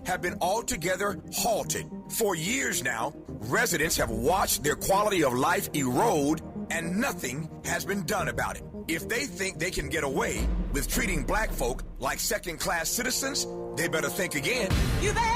have been altogether halted. For years now, residents have watched their quality of life erode and nothing has been done about it. If they think they can get away with treating black folk like second-class citizens, they better think again. You better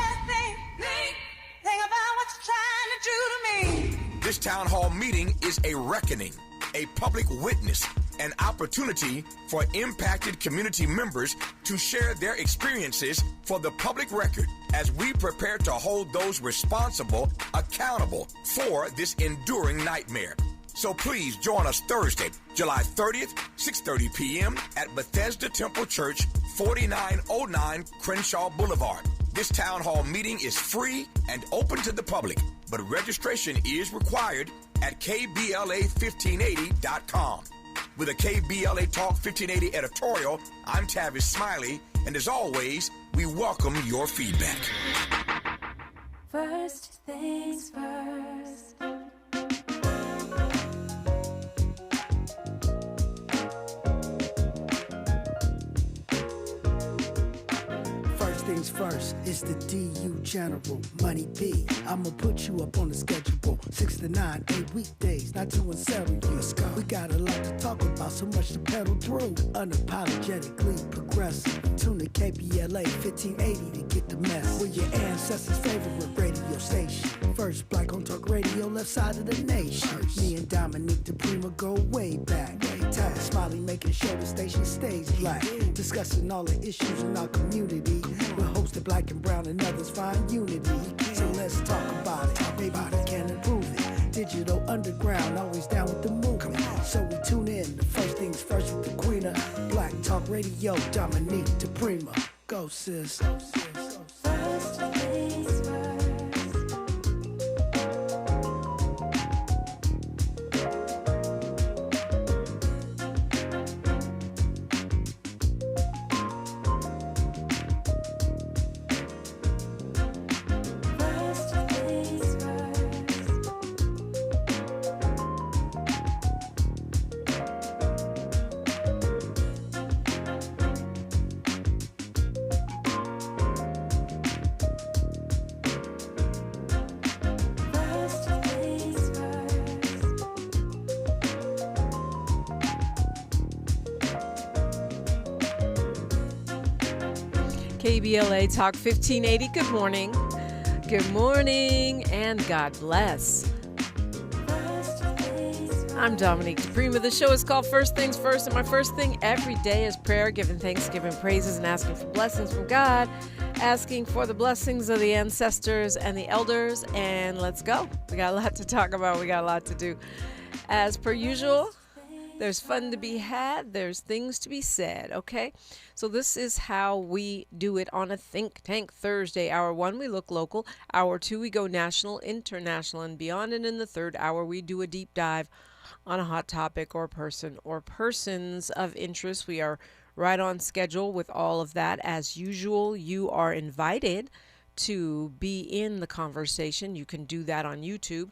think about what you're trying to do to me. This town hall meeting is a reckoning, a public witness, an opportunity for impacted community members to share their experiences for the public record as we prepare to hold those responsible accountable for this enduring nightmare. So please join us Thursday, July 30th, 6:30 p.m. at Bethesda Temple Church, 4909 Crenshaw Boulevard. This town hall meeting is free and open to the public, but registration is required at kbla1580.com. With a KBLA Talk 1580 editorial, I'm Tavis Smiley, and as always, we welcome your feedback. First things first. Things first, it's the DU General, Money B. I'ma put you up on the schedule, 6 to 9, 8 weekdays, not too unserious. We got a lot to talk about, so much to pedal through. Unapologetically progressive. Tune to KBLA 1580 to get the mess. We're your ancestors' favorite radio station. First black on talk radio, left side of the nation. Me and Dominique the Prima go way back. Tavis Smiley making sure the station stays black. Discussing all the issues in our community. We're hosted black and brown and others find unity. So let's talk about it. Maybe we can improve it. Digital underground, always down with the movement. So we tune in to First Things First with the Queen of Black Talk Radio, Dominique the Prima. Go sis. First things first. KBLA Talk 1580. Good morning. Good morning and God bless. I'm Dominique Prima. The show is called First Things First, and my first thing every day is prayer, giving thanks, giving praises, and asking for blessings from God, asking for the blessings of the ancestors and the elders, and let's go. We got a lot to talk about. We got a lot to do. As per usual, there's fun to be had. There's things to be said, okay? So this is how we do it on a Think Tank Thursday. Hour 1, we look local. Hour 2, we go national, international, and beyond. And in the third hour, we do a deep dive on a hot topic or person or persons of interest. We are right on schedule with all of that. As usual, you are invited to be in the conversation. You can do that on YouTube.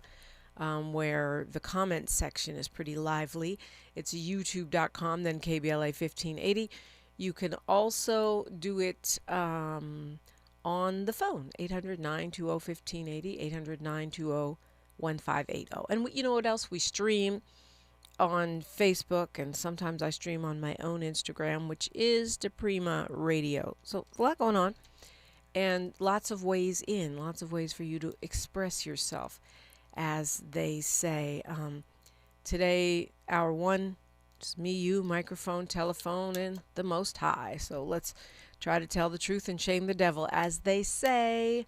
Where the comment section is pretty lively. It's youtube.com, then KBLA 1580. You can also do it on the phone, 800-920-1580, 800-920-1580. And you know what else? We stream on Facebook, and sometimes I stream on my own Instagram, which is DePrima Radio. So a lot going on, and lots of ways for you to express yourself. As they say, today, hour 1, just me, you, microphone, telephone, and the Most High. So let's try to tell the truth and shame the devil, as they say.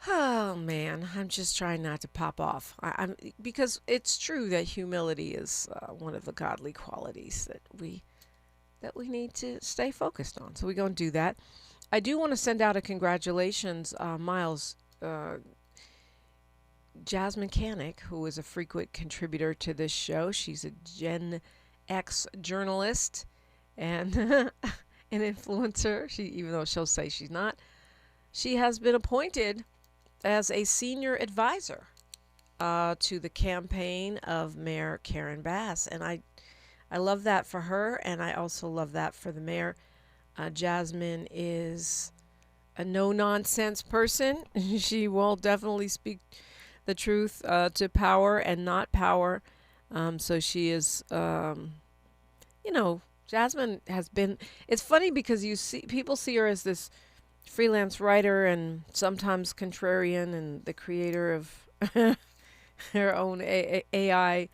Oh, man, I'm just trying not to pop off. Because it's true that humility is one of the godly qualities that we need to stay focused on. So we're going to do that. I do want to send out a congratulations, Miles, Jasmine Canick, who is a frequent contributor to this show. She's a Gen X journalist and an influencer. Even though she'll say she's not, she has been appointed as a senior advisor to the campaign of Mayor Karern Bass. And I love that for her, and I also love that for the mayor. Jasmine is a no-nonsense person. She will definitely speak the truth to power and not power. So she is, Jasmine has been. It's funny because you see people see her as this freelance writer and sometimes contrarian and the creator of her own AI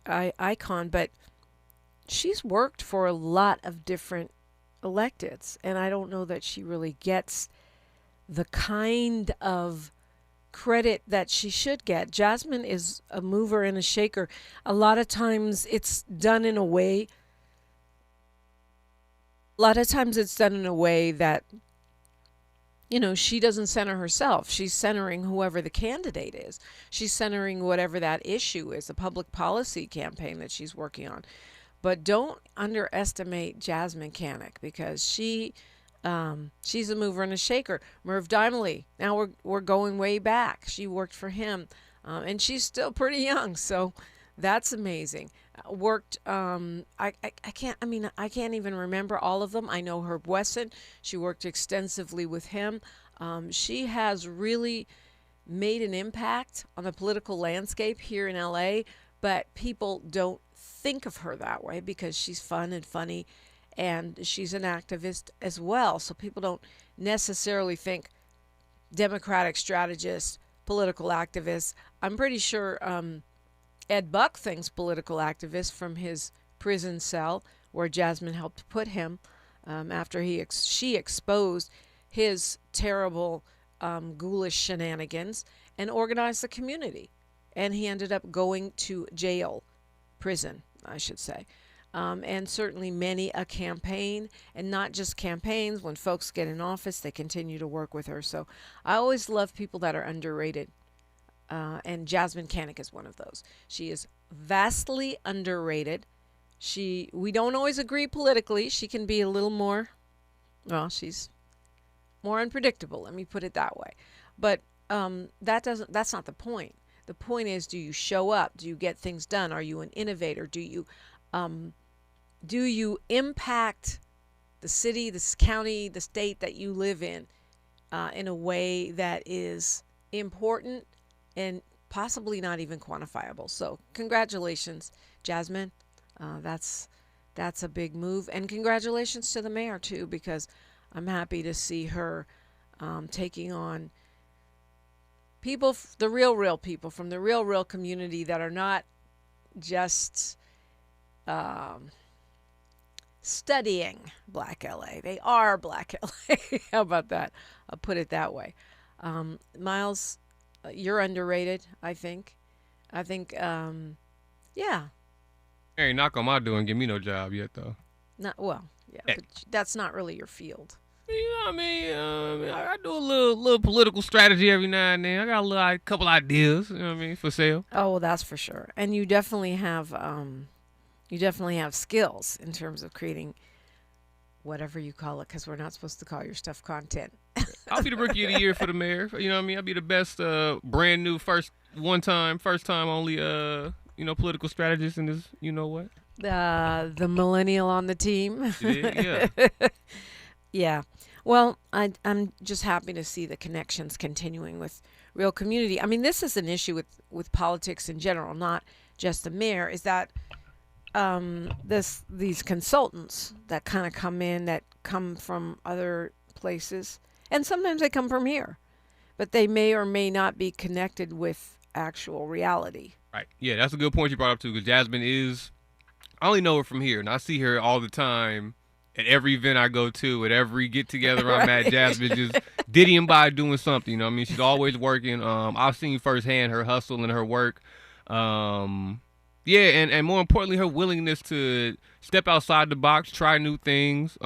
icon, but she's worked for a lot of different electeds, and I don't know that she really gets the kind of credit that she should get. Jasmine is a mover and a shaker. A lot of times it's done in a way that she doesn't center herself. She's centering whoever the candidate is. She's centering whatever that issue is, a public policy campaign that she's working on. But don't underestimate Jasmine Canick, because she's a mover and a shaker. Merv Dimely, now we're going way back. She worked for him, and she's still pretty young, so that's amazing. Worked, I can't even remember all of them. I know Herb Wesson. She worked extensively with him. She has really made an impact on the political landscape here in LA, but people don't think of her that way because she's fun and funny, and she's an activist as well. So people don't necessarily think Democratic strategist, political activist. I'm pretty sure Ed Buck thinks political activist from his prison cell where Jasmine helped put him after she exposed his terrible ghoulish shenanigans and organized the community. And he ended up going to prison, I should say. And certainly many a campaign, and not just campaigns. When folks get in office, they continue to work with her. So I always love people that are underrated. And Jasmine Canick is one of those. She is vastly underrated. We don't always agree politically. She can be a little more, she's more unpredictable. Let me put it that way. But that's not the point. The point is, do you show up? Do you get things done? Are you an innovator? Do you impact the city, the county, the state that you live in a way that is important and possibly not even quantifiable? So congratulations, Jasmine. That's a big move. And congratulations to the mayor, too, because I'm happy to see her taking on people, the real people from the real community that are not just studying Black LA. They are Black LA. How about that? I'll put it that way. Miles, you're underrated, I think. Yeah. Hey, knock on my door and give me no job yet, though. But that's not really your field. You know what I mean? I do a little political strategy every now and then. I got a couple ideas, you know what I mean, for sale. Oh, well, that's for sure. And you definitely have skills in terms of creating whatever you call it, because we're not supposed to call your stuff content. I'll be the rookie of the year for the mayor. You know what I mean? I'll be the best brand new first time only political strategist in this, you know what? The millennial on the team. Yeah. Yeah. Well, I'm just happy to see the connections continuing with real community. I mean, this is an issue with politics in general, not just the mayor, is that these consultants that kind of come in, that come from other places, and sometimes they come from here, but they may or may not be connected with actual reality. Right. Yeah, that's a good point you brought up, too, because Jasmine I only know her from here, and I see her all the time at every event I go to, at every get-together I'm at. Jasmine just diddying by doing something, you know what I mean? She's always working. I've seen firsthand her hustle and her work. And more importantly, her willingness to step outside the box, try new things,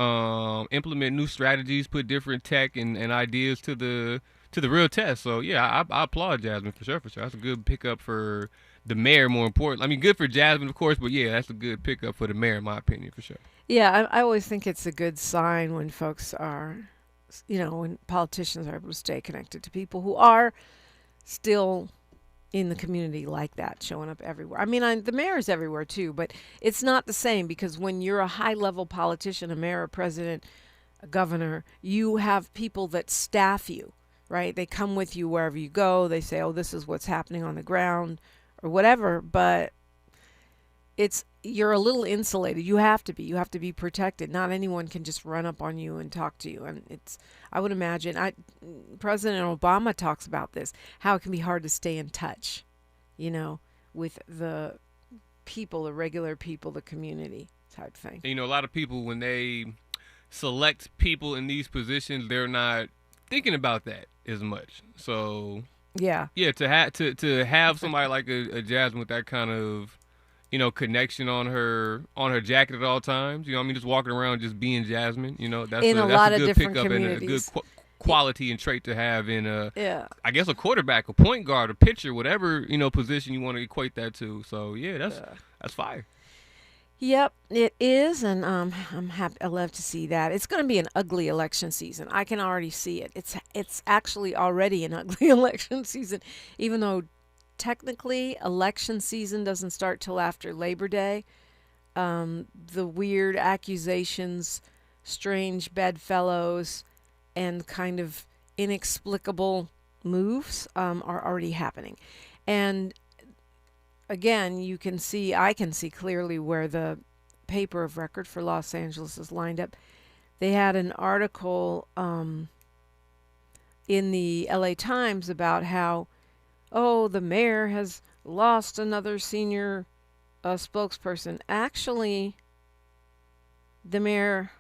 implement new strategies, put different tech and ideas to the real test. So, yeah, I applaud Jasmine for sure. That's a good pickup for the mayor, more important. I mean, good for Jasmine, of course, but, yeah, that's a good pickup for the mayor, in my opinion, for sure. Yeah, I always think it's a good sign when folks are, when politicians are able to stay connected to people who are still in the community like that, showing up everywhere. I mean, the mayor is everywhere too, but it's not the same, because when you're a high-level politician, a mayor or president, a governor, you have people that staff you, right? They come with you wherever you go. They say, oh, this is what's happening on the ground or whatever, but you're a little insulated. You have to be protected. Not anyone can just run up on you and talk to you. And I would imagine, President Obama talks about this, how it can be hard to stay in touch, with the people, the regular people, the community type thing. And, a lot of people, when they select people in these positions, they're not thinking about that as much. So yeah, to have somebody like a Jasmine with that kind of connection on her jacket at all times. Just walking around just being Jasmine. That's in a lot of good different pickup communities. And a good quality and trait to have in I guess a quarterback, a point guard, a pitcher, whatever position you want to equate that to. So that's fire. Yep, it is, and I'm happy. I love to see that. It's going to be an ugly election season. I can already see it. It's actually already an ugly election season, even though technically election season doesn't start till after Labor Day. The weird accusations, strange bedfellows, and kind of inexplicable moves are already happening, and again, I can see clearly where the paper of record for Los Angeles is lined up. They had an article in the LA Times about how, the mayor has lost another senior spokesperson. Actually, the mayor,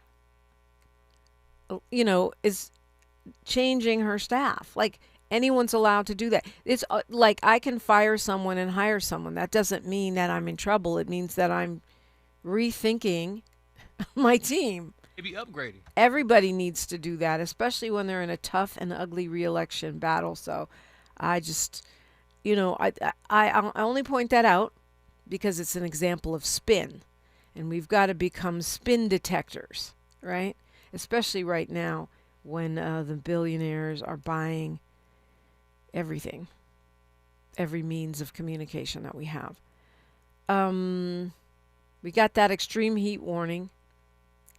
is changing her staff. Like, anyone's allowed to do that. It's like I can fire someone and hire someone. That doesn't mean that I'm in trouble. It means that I'm rethinking my team. Maybe upgrading. Everybody needs to do that, especially when they're in a tough and ugly re-election battle. So I just, I only point that out because it's an example of spin. And we've got to become spin detectors, right? Especially right now when the billionaires are buying everything, every means of communication that we have. We got that extreme heat warning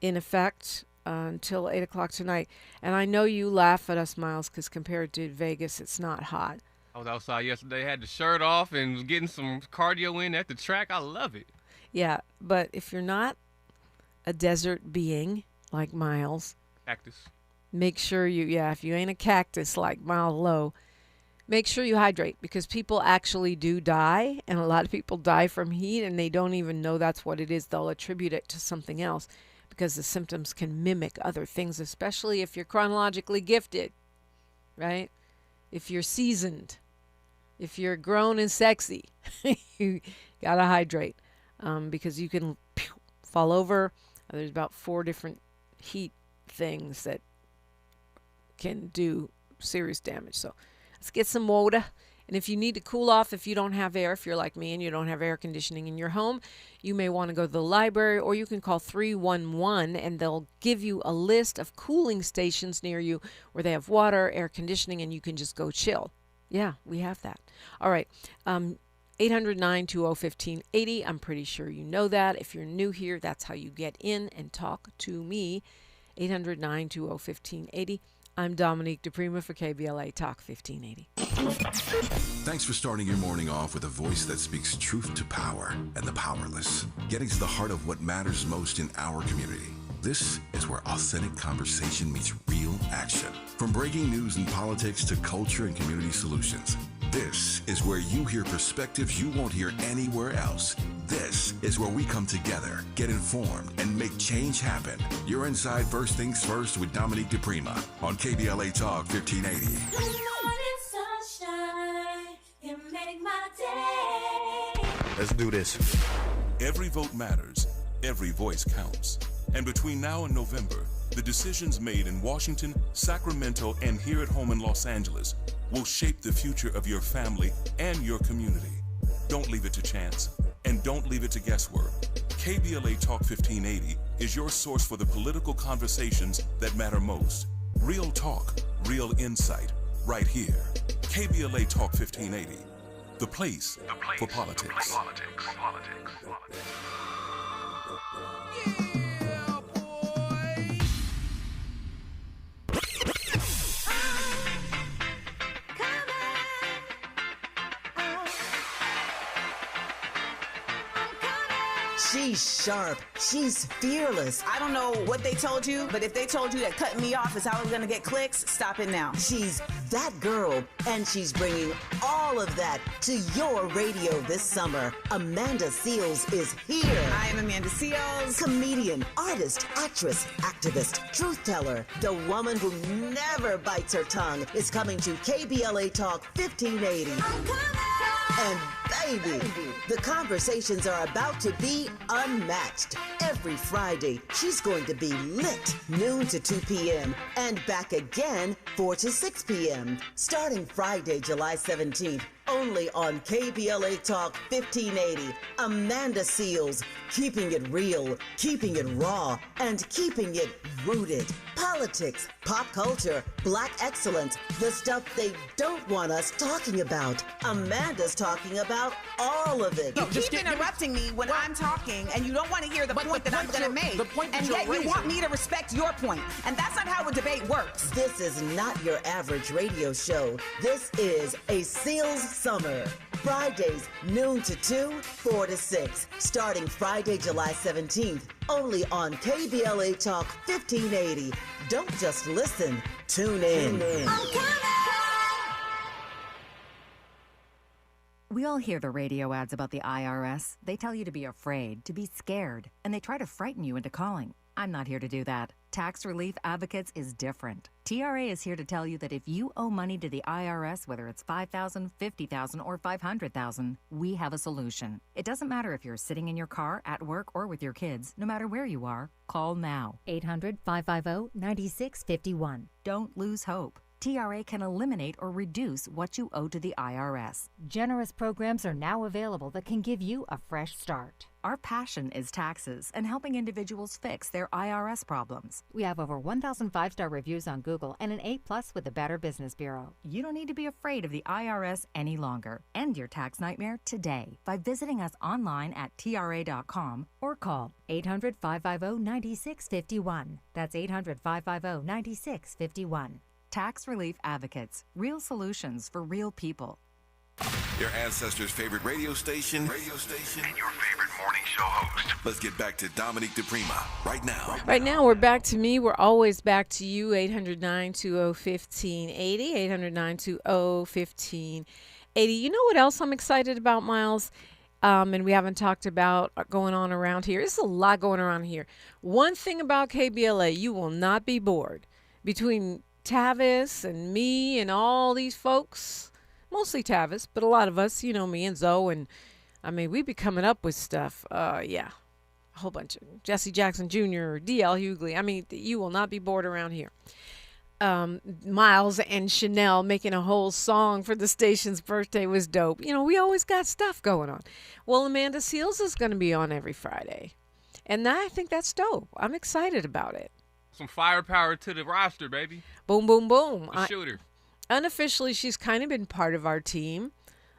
in effect until 8 o'clock tonight. And I know you laugh at us, Miles, because compared to Vegas, it's not hot. I was outside yesterday, had the shirt off and was getting some cardio in at the track. I love it. Yeah, but if you're not a desert being like Miles, cactus, make sure if you ain't a cactus like Miles Lowe, make sure you hydrate, because people actually do die, and a lot of people die from heat, and they don't even know that's what it is. They'll attribute it to something else because the symptoms can mimic other things, especially if you're chronologically gifted, right? If you're seasoned, if you're grown and sexy, you got to hydrate because you can fall over. There's about 4 different heat things that can do serious damage. So let's get some water. And if you need to cool off, if you don't have air, if you're like me and you don't have air conditioning in your home, you may want to go to the library, or you can call 311 and they'll give you a list of cooling stations near you where they have water, air conditioning, and you can just go chill. Yeah, we have that. All right. 800-920-1580. I'm pretty sure you know that. If you're new here, that's how you get in and talk to me. 800-920-1580. I'm Dominique DePrima for KBLA Talk 1580. Thanks for starting your morning off with a voice that speaks truth to power and the powerless, getting to the heart of what matters most in our community. This is where authentic conversation meets real action. From breaking news and politics to culture and community solutions, this is where you hear perspectives you won't hear anywhere else. This is where we come together, get informed, and make change happen. You're inside First Things First with Dominique DePrima on KBLA Talk 1580. Good morning, sunshine. You make my day. Let's do this. Every vote matters. Every voice counts. And between now and November, the decisions made in Washington, Sacramento, and here at home in Los Angeles will shape the future of your family and your community. Don't leave it to chance, and don't leave it to guesswork. KBLA Talk 1580 is your source for the political conversations that matter most. Real talk, real insight, right here. KBLA Talk 1580, the place for politics. She's sharp. She's fearless. I don't know what they told you, but if they told you that cutting me off is how we're going to get clicks, stop it now. She's that girl, and she's bringing all of that to your radio this summer. Amanda Seals is here. I am Amanda Seals. Comedian, artist, actress, activist, truth teller. The woman who never bites her tongue is coming to KBLA Talk 1580. And baby, the conversations are about to be unmatched. Every Friday, she's going to be lit noon to 2 p.m. and back again 4 to 6 p.m. Starting Friday, July 17th, only on KBLA Talk 1580. Amanda Seals, keeping it real, keeping it raw, and keeping it rooted. Politics, pop culture, black excellence, the stuff they don't want us talking about. Amanda's talking about all of it. You keep interrupting me when I'm talking, and you don't want to hear the point that I'm going to make. And yet you want me to respect your point. And that's not how a debate works. This is not your average radio show. This is a Seals Summer. Fridays, noon to 2, 4 to 6. Starting Friday, July 17th. Only on KBLA Talk 1580. Don't just listen. Tune in. We all hear the radio ads about the IRS. They tell you to be afraid, to be scared, and they try to frighten you into calling. I'm not here to do that. Tax Relief Advocates is different. TRA is here to tell you that if you owe money to the IRS, whether it's $5,000, $50,000, or $500,000, we have a solution. It doesn't matter if you're sitting in your car, at work, or with your kids. No matter where you are, call now. 800-550-9651. Don't lose hope. TRA can eliminate or reduce what you owe to the IRS. Generous programs are now available that can give you a fresh start. Our passion is taxes and helping individuals fix their IRS problems. We have over 1,000 5-star reviews on Google and an A+ with the Better Business Bureau. You don't need to be afraid of the IRS any longer. End your tax nightmare today by visiting us online at TRA.com or call 800-550-9651. That's 800-550-9651. Tax Relief Advocates. Real solutions for real people. Your ancestors' favorite radio station, and your favorite morning show host. Let's get back to Dominique DePrima right now. Right now, we're back to me. We're always back to you. 800-920-1580. 800-920-1580. You know what else I'm excited about, Miles? And we haven't talked about going on around here. There's a lot going around here. One thing about KBLA, you will not be bored. Between Tavis and me and all these folks, mostly Tavis, but a lot of us, you know, me and Zoe, and I mean, we be coming up with stuff. Yeah, a whole bunch of Jesse Jackson Jr., D.L. Hughley. I mean, you will not be bored around here. Miles and Chanel making a whole song for the station's birthday was dope. You know, we always got stuff going on. Well, Amanda Seals is going to be on every Friday, and I think that's dope. I'm excited about it. Some firepower to the roster, baby. Boom, boom, boom. Shooter. Unofficially, she's kind of been part of our team.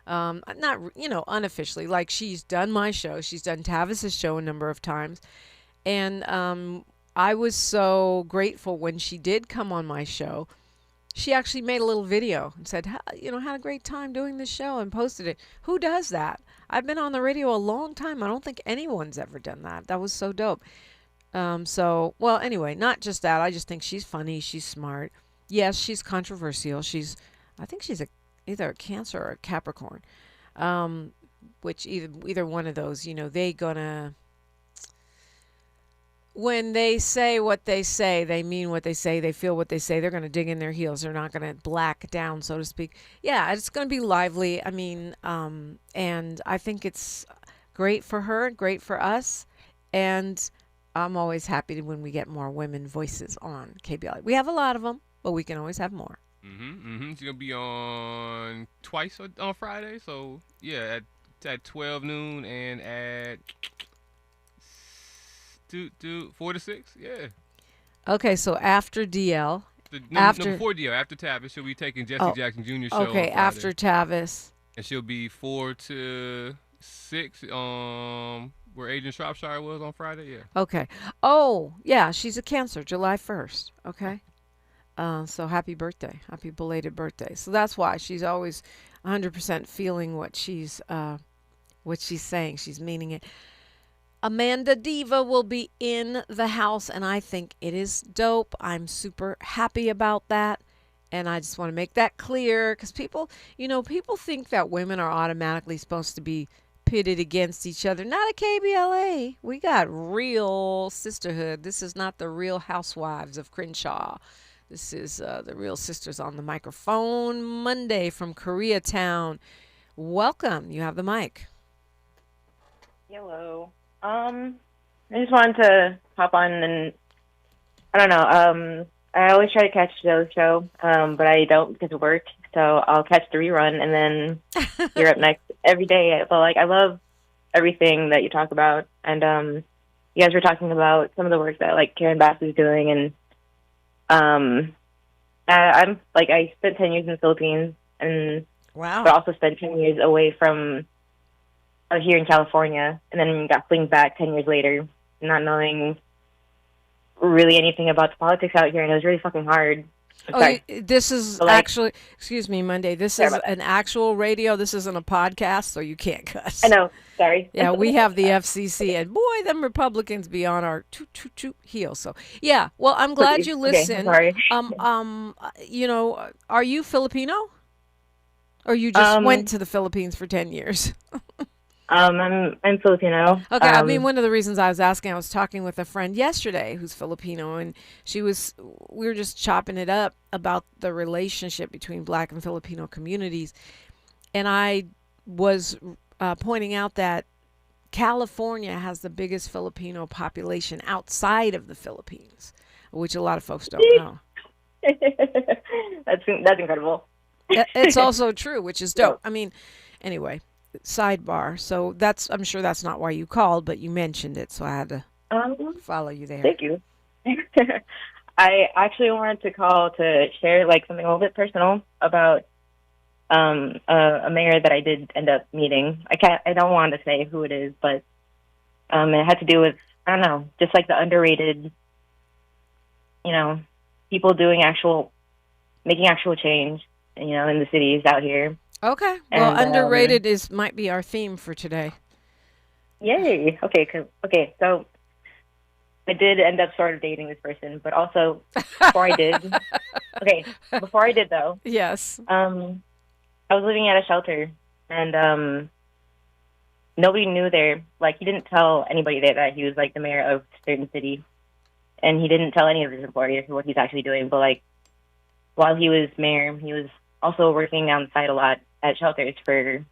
Not, you know, unofficially. Like, she's done my show. She's done Tavis's show a number of times. And I was so grateful when she did come on my show. She actually made a little video and said, you know, had a great time doing this show and posted it. Who does that? I've been on the radio a long time. I don't think anyone's ever done that. That was so dope. Well, anyway, not just that. I just think she's funny. She's smart. Yes, she's controversial. I think she's either a Cancer or a Capricorn. Which either one of those, you know, when they say what they say, they mean what they say, they feel what they say, they're going to dig in their heels. They're not going to black down, so to speak. Yeah, it's going to be lively. I mean, and I think it's great for her, great for us. And I'm always happy when we get more women voices on KBLA. We have a lot of them, but we can always have more. She's going to be on twice on Friday. So, yeah, at 12 noon and at 4 to 6. Yeah. Okay, so after DL. Before DL, after Tavis, she'll be taking Jesse Jackson Jr. show. Okay, after Tavis. And she'll be 4 to 6 where Agent Shropshire was on Friday. Yeah. Okay. Oh, yeah, she's a Cancer, July 1st. Okay. So happy birthday. Happy belated birthday. So that's why she's always 100% feeling what she's saying. She's meaning it. Amanda Diva will be in the house, and I think it is dope. I'm super happy about that. And I just want to make that clear because people, people think that women are automatically supposed to be pitted against each other. Not at KBLA. We got real sisterhood. This is not the Real Housewives of Crenshaw. This is the Real Sisters on the microphone. Monday from Koreatown. Welcome. You have the mic. Hello. I just wanted to hop on and I don't know. I always try to catch Joe's show, but I don't because of work. So I'll catch the rerun and then you're up next every day. But I love everything that you talk about, and you guys were talking about some of the work that Karern Bass is doing, and I spent 10 years in the Philippines, and wow, but also spent 10 years away from here in California, and then got flinged back 10 years later, not knowing really anything about the politics out here, and it was really fucking hard. This is actually, excuse me, Monday. This is an actual radio. This isn't a podcast, so you can't cuss. I know. Sorry. Yeah, we have the FCC, and boy, them Republicans be on our heels. So yeah, well, I'm glad you listened. Okay, sorry. Are you Filipino, or you just went to the Philippines for 10 years? I'm Filipino. Okay, I mean, one of the reasons I was asking, I was talking with a friend yesterday who's Filipino, and we were just chopping it up about the relationship between Black and Filipino communities, and I was pointing out that California has the biggest Filipino population outside of the Philippines, which a lot of folks don't know. That's incredible. It's also true, which is dope. I mean, anyway. Sidebar. So I'm sure that's not why you called, but you mentioned it, so I had to follow you there. Thank you. I actually wanted to call to share something a little bit personal about a mayor that I did end up meeting. I don't want to say who it is, but it had to do with, I don't know, just the underrated, people making actual change, in the cities out here. Okay. Well, underrated might be our theme for today. Yay. Okay. So I did end up sort of dating this person, but also before I did, though. Yes. I was living at a shelter, and nobody knew there. He didn't tell anybody there that he was the mayor of a certain city, and he didn't tell any of his employees what he's actually doing. But while he was mayor, he was also working on the side a lot at shelters for,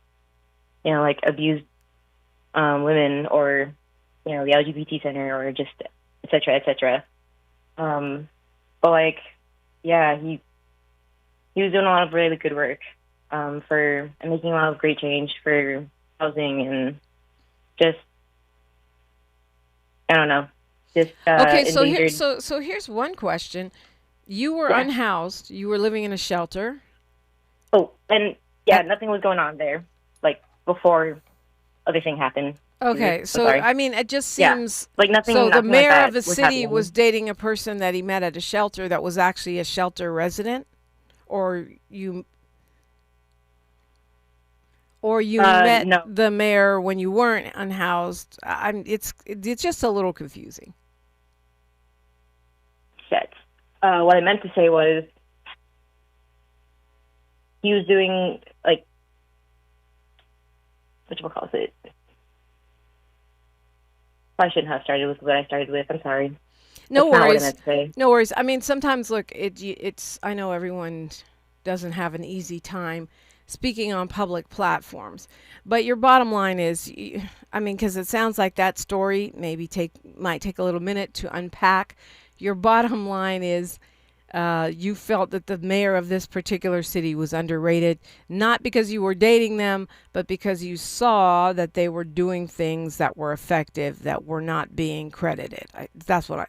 abused women, or, the LGBT center, or just et cetera, et cetera. But yeah, he was doing a lot of really good work and making a lot of great change for housing and just, I don't know, just okay. endangered. So here's one question: you were unhoused. You were living in a shelter. Oh, and nothing was going on there, before everything happened. Okay, so I mean, it just seems nothing. So the mayor like of a city was dating a person that he met at a shelter that was actually a shelter resident, or you met the mayor when you weren't unhoused. It's just a little confusing. Shit. What I meant to say was, he was doing whatchamacallit. I shouldn't have started with what I started with. I'm sorry. No worries. No worries. I mean, sometimes look, it's. I know everyone doesn't have an easy time speaking on public platforms, but your bottom line is, I mean, because it sounds like that story might take a little minute to unpack. Your bottom line is, you felt that the mayor of this particular city was underrated, not because you were dating them, but because you saw that they were doing things that were effective that were not being credited.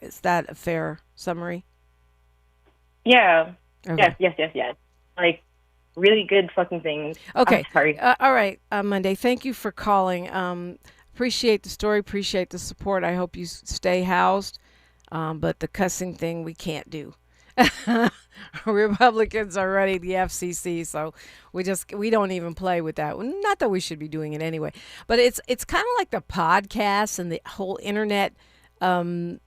Is that a fair summary? Yeah. Okay. Yes. Really good fucking things. Okay. I'm sorry. All right, Monday. Thank you for calling. Appreciate the story. Appreciate the support. I hope you stay housed. But the cussing thing we can't do. Republicans are running the FCC, so we don't even play with that. Not that we should be doing it anyway, but it's kind of like the podcasts and the whole internet a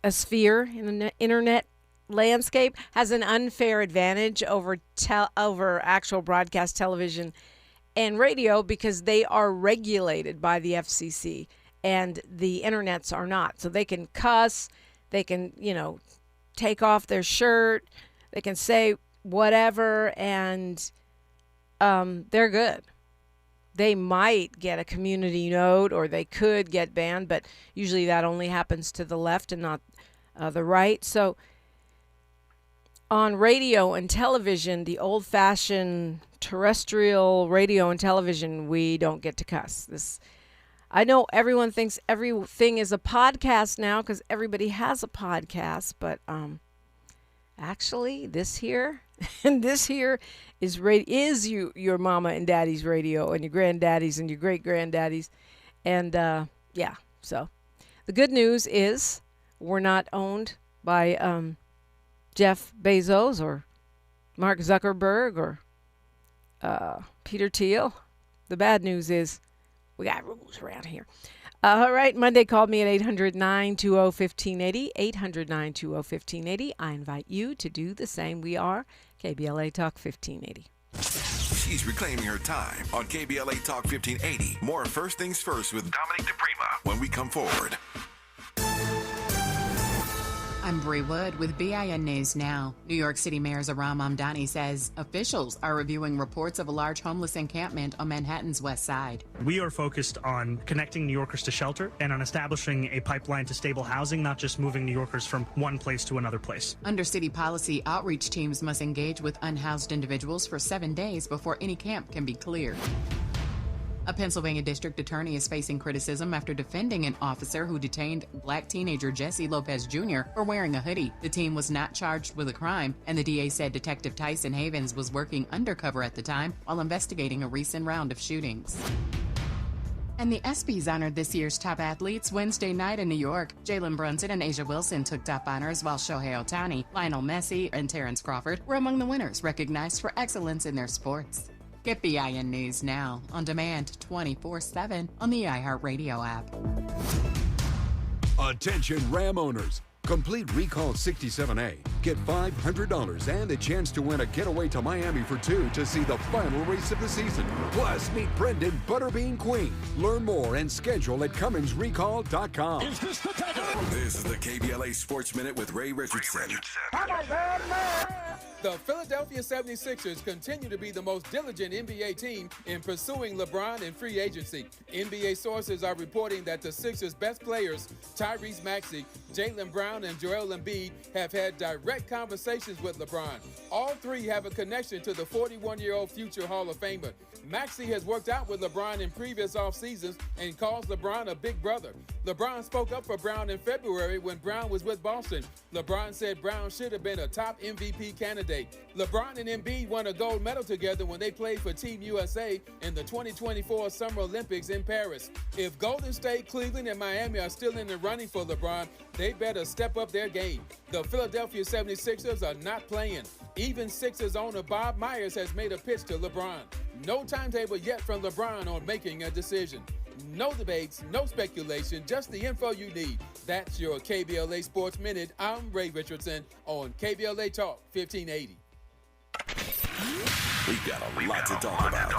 sphere in the internet landscape has an unfair advantage over actual broadcast television and radio because they are regulated by the FCC and the internets are not. So they can cuss, they can, take off their shirt, they can say whatever, and they're good. They might get a community note or they could get banned, but usually that only happens to the left and not the right. So on radio and television, the old-fashioned terrestrial radio and television, we don't get to cuss. I know everyone thinks everything is a podcast now because everybody has a podcast, but actually this here is your mama and daddy's radio and your granddaddy's and your great-granddaddy's. And so the good news is we're not owned by Jeff Bezos or Mark Zuckerberg or Peter Thiel. The bad news is we got rules around here. All right, Monday called me at 800-920-1580, 800-920-1580. I invite you to do the same. We are KBLA Talk 1580. She's reclaiming her time on KBLA Talk 1580. More First Things First with Dominique DePrima when we come forward. I'm Bree Wood with BIN News Now. New York City Mayor Zohran Mamdani says officials are reviewing reports of a large homeless encampment on Manhattan's West Side. We are focused on connecting New Yorkers to shelter and on establishing a pipeline to stable housing, not just moving New Yorkers from one place to another place. Under city policy, outreach teams must engage with unhoused individuals for 7 days before any camp can be cleared. A Pennsylvania district attorney is facing criticism after defending an officer who detained black teenager Jesse Lopez Jr. for wearing a hoodie. The teen was not charged with a crime, and the DA said Detective Tyson Havens was working undercover at the time while investigating a recent round of shootings. And the ESPYs honored this year's top athletes Wednesday night in New York. Jalen Brunson and Asia Wilson took top honors, while Shohei Ohtani, Lionel Messi, and Terrence Crawford were among the winners recognized for excellence in their sports. Get BIN News Now on demand 24/7 on the iHeartRadio app. Attention Ram owners. Complete Recall 67A. Get $500 and a chance to win a getaway to Miami for two to see the final race of the season. Plus, meet Brendan Butterbean Queen. Learn more and schedule at CumminsRecall.com. This is the KBLA Sports Minute with Ray Richardson. The Philadelphia 76ers continue to be the most diligent NBA team in pursuing LeBron in free agency. NBA sources are reporting that the Sixers' best players, Tyrese Maxey, Jaylen Brown, and Joel Embiid, have had direct conversations with LeBron. All three have a connection to the 41-year-old future Hall of Famer. Maxey has worked out with LeBron in previous off seasons and calls LeBron a big brother. LeBron spoke up for Brown in February when Brown was with Boston. LeBron said Brown should have been a top MVP candidate. LeBron and Embiid won a gold medal together when they played for Team USA in the 2024 Summer Olympics in Paris. If Golden State, Cleveland, and Miami are still in the running for LeBron, they better step up their game. The Philadelphia 76ers are not playing. Even Sixers owner Bob Myers has made a pitch to LeBron. No timetable yet from LeBron on making a decision. No debates, no speculation, just the info you need. That's your KBLA Sports Minute. I'm Ray Richardson on KBLA Talk 1580. We've got a lot to talk about.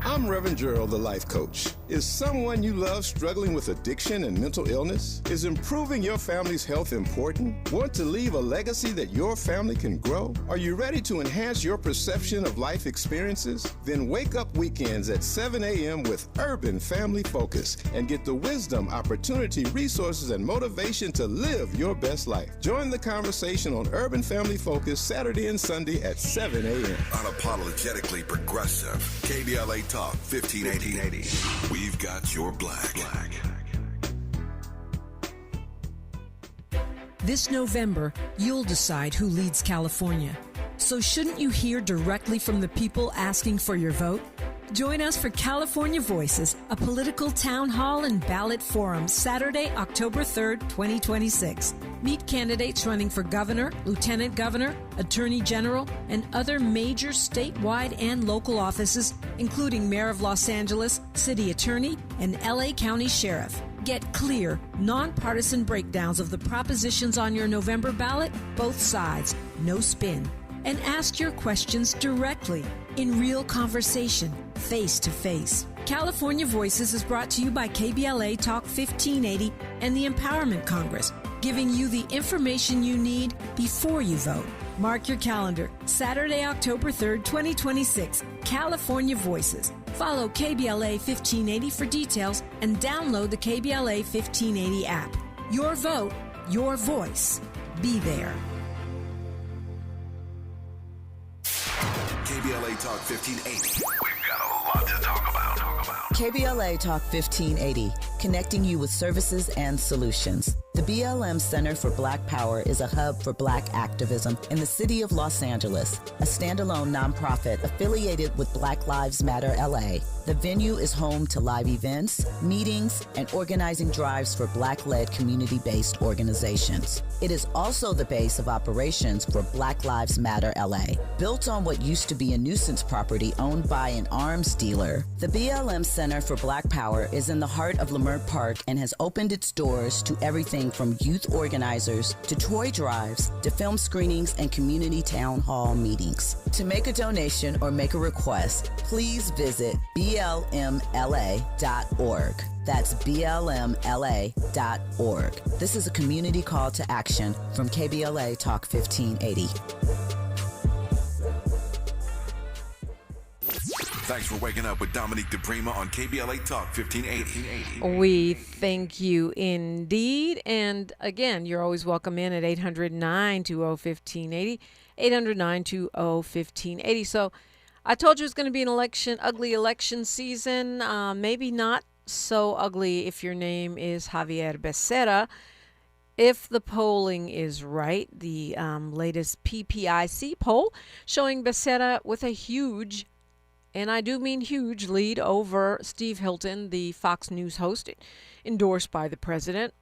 I'm Reverend Gerald, the life coach. Is someone you love struggling with addiction and mental illness? Is improving your family's health important? Want to leave a legacy that your family can grow? Are you ready to enhance your perception of life experiences? Then wake up weekends at 7 a.m. with Urban Family Focus and get the wisdom, opportunity, resources, and motivation to live your best life. Join the conversation on Urban Family Focus Saturday and Sunday at 7 a.m. Unapologetically progressive. KBLA Talk 1580. We've got your black. This November, you'll decide who leads California. So shouldn't you hear directly from the people asking for your vote? Join us for California Voices, a political town hall and ballot forum, Saturday, October 3rd, 2026. Meet candidates running for governor, lieutenant governor, attorney general, and other major statewide and local offices, including mayor of Los Angeles, city attorney, and LA County sheriff. Get clear, nonpartisan breakdowns of the propositions on your November ballot, both sides, no spin. And ask your questions directly, in real conversation, face to face. California Voices is brought to you by KBLA Talk 1580 and the Empowerment Congress, giving you the information you need before you vote. Mark your calendar, Saturday, October 3rd, 2026, California Voices. Follow KBLA 1580 for details and download the KBLA 1580 app. Your vote, your voice. Be there. KBLA Talk 1580. We've got a lot to talk about. KBLA Talk 1580, connecting you with services and solutions. The BLM Center for Black Power is a hub for Black activism in the city of Los Angeles, a standalone nonprofit affiliated with Black Lives Matter LA. The venue is home to live events, meetings, and organizing drives for Black-led community-based organizations. It is also the base of operations for Black Lives Matter LA. Built on what used to be a nuisance property owned by an arms dealer, the BLM Center for Black Power is in the heart of Leimert Park and has opened its doors to everything from youth organizers to toy drives to film screenings and community town hall meetings. To make a donation or make a request, please visit blmla.org. That's blmla.org. This is a community call to action from KBLA Talk 1580. Thanks for waking up with Dominique DePrima on KBLA Talk 1580. We thank you indeed. And again, you're always welcome in at 800-920-1580, 800-920-1580. So I told you it's going to be an ugly election season. Maybe not so ugly if your name is Xavier Becerra. If the polling is right, the latest PPIC poll showing Becerra with a huge, and I do mean huge, lead over Steve Hilton, the Fox News host, endorsed by the President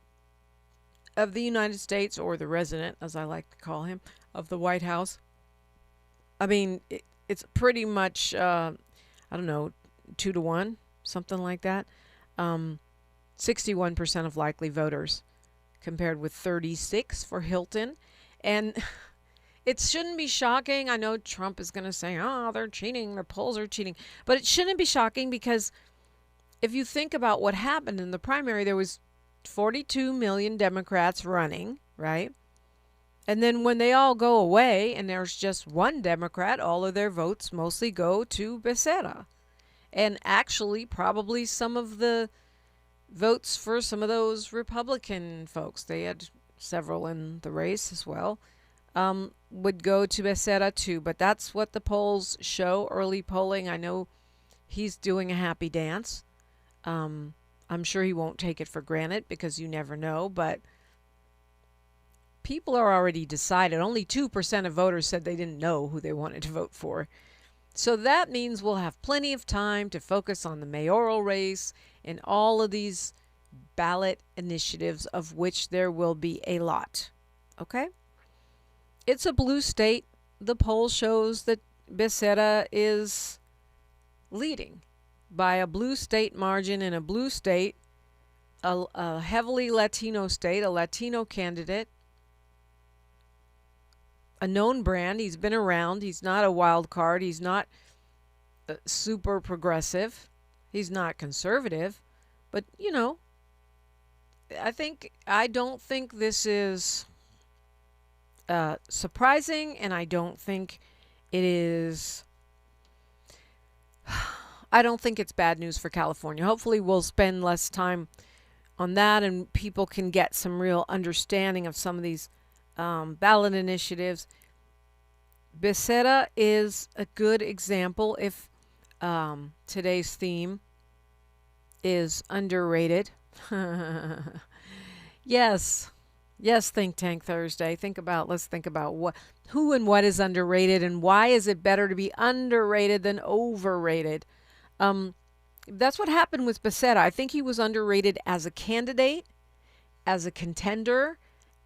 of the United States, or the resident, as I like to call him, of the White House. I mean, it's pretty much, 2-1, something like that. 61% of likely voters, compared with 36 for Hilton. And it shouldn't be shocking. I know Trump is going to say, they're cheating, the polls are cheating. But it shouldn't be shocking because if you think about what happened in the primary, there was 42 million Democrats running, right? And then when they all go away and there's just one Democrat, all of their votes mostly go to Becerra. And actually, probably some of the votes for some of those Republican folks, they had several in the race as well, would go to Becerra too. But that's what the polls show, early polling. I know he's doing a happy dance. I'm sure he won't take it for granted because you never know. But people are already decided. Only 2% of voters said they didn't know who they wanted to vote for. So that means we'll have plenty of time to focus on the mayoral race and all of these ballot initiatives, of which there will be a lot. Okay? It's a blue state. The poll shows that Becerra is leading by a blue state margin in a blue state, a heavily Latino state, a Latino candidate, a known brand. He's been around. He's not a wild card. He's not super progressive. He's not conservative. But, I don't think this is surprising, and I don't think it is... I don't think it's bad news for California. Hopefully we'll spend less time on that and people can get some real understanding of some of these ballot initiatives. Becerra is a good example if today's theme is underrated. Yes, Think Tank Thursday. Let's think about who and what is underrated and why is it better to be underrated than overrated. That's what happened with Becerra. I think he was underrated as a candidate, as a contender,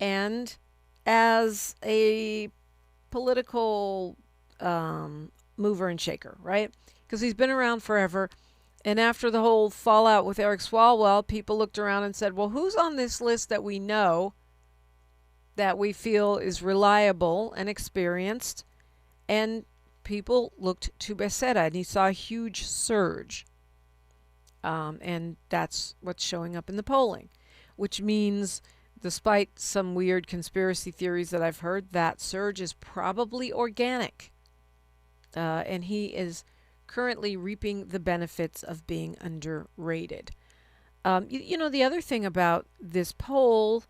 and as a political mover and shaker, right? Because he's been around forever. And after the whole fallout with Eric Swalwell, people looked around and said, well, who's on this list that we know that we feel is reliable and experienced? And people looked to Becerra, and he saw a huge surge. And that's what's showing up in the polling, which means, despite some weird conspiracy theories that I've heard, that surge is probably organic. And he is currently reaping the benefits of being underrated. The other thing about this poll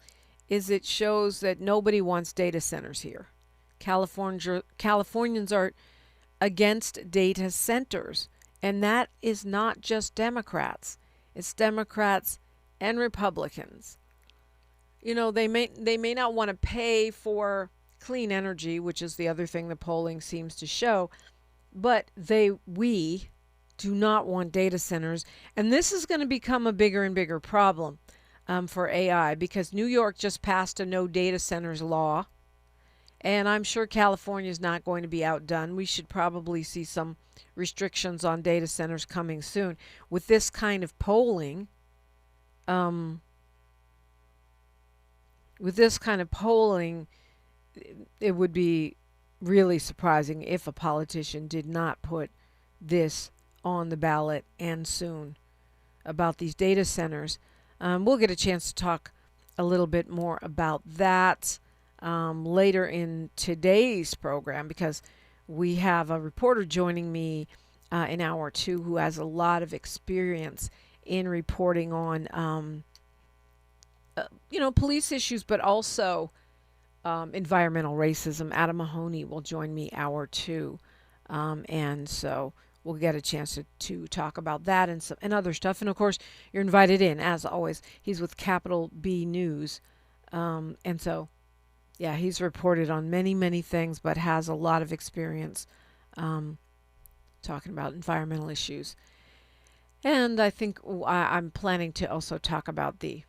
is it shows that nobody wants data centers here. Californians are against data centers, and that is not just Democrats. It's Democrats and Republicans. They may not want to pay for clean energy, which is the other thing the polling seems to show, but we do not want data centers. And this is going to become a bigger and bigger problem for AI, because New York just passed a no data centers law. And I'm sure California is not going to be outdone. We should probably see some restrictions on data centers coming soon. With this kind of polling, it would be really surprising if a politician did not put this on the ballot, and soon, about these data centers. We'll get a chance to talk a little bit more about that later in today's program, because we have a reporter joining me in hour 2 who has a lot of experience in reporting on police issues, but also environmental racism. Adam Mahoney will join me hour 2, and so we'll get a chance to talk about that and other stuff. And of course, you're invited in, as always. He's with Capital B News, and so yeah, he's reported on many things, but has a lot of experience talking about environmental issues. And I think I'm planning to also talk about the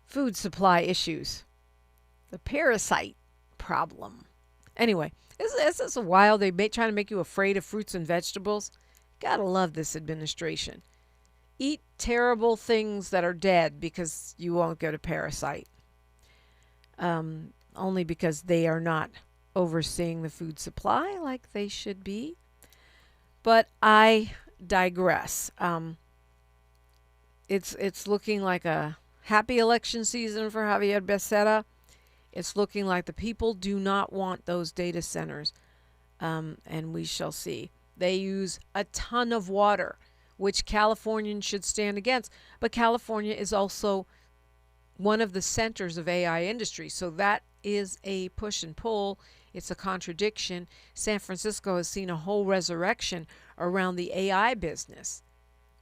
food supply issues, the parasite problem. Anyway, isn't this wild? They trying to make you afraid of fruits and vegetables. Gotta love this administration. Eat terrible things that are dead because you won't get a parasite. Only because they are not overseeing the food supply like they should be. But I digress. It's looking like a happy election season for Xavier Becerra. It's looking like the people do not want those data centers, and we shall see. They use a ton of water, which Californians should stand against. But California is also one of the centers of AI industry, so that is a push and pull. It's a contradiction. San Francisco has seen a whole resurrection around the AI business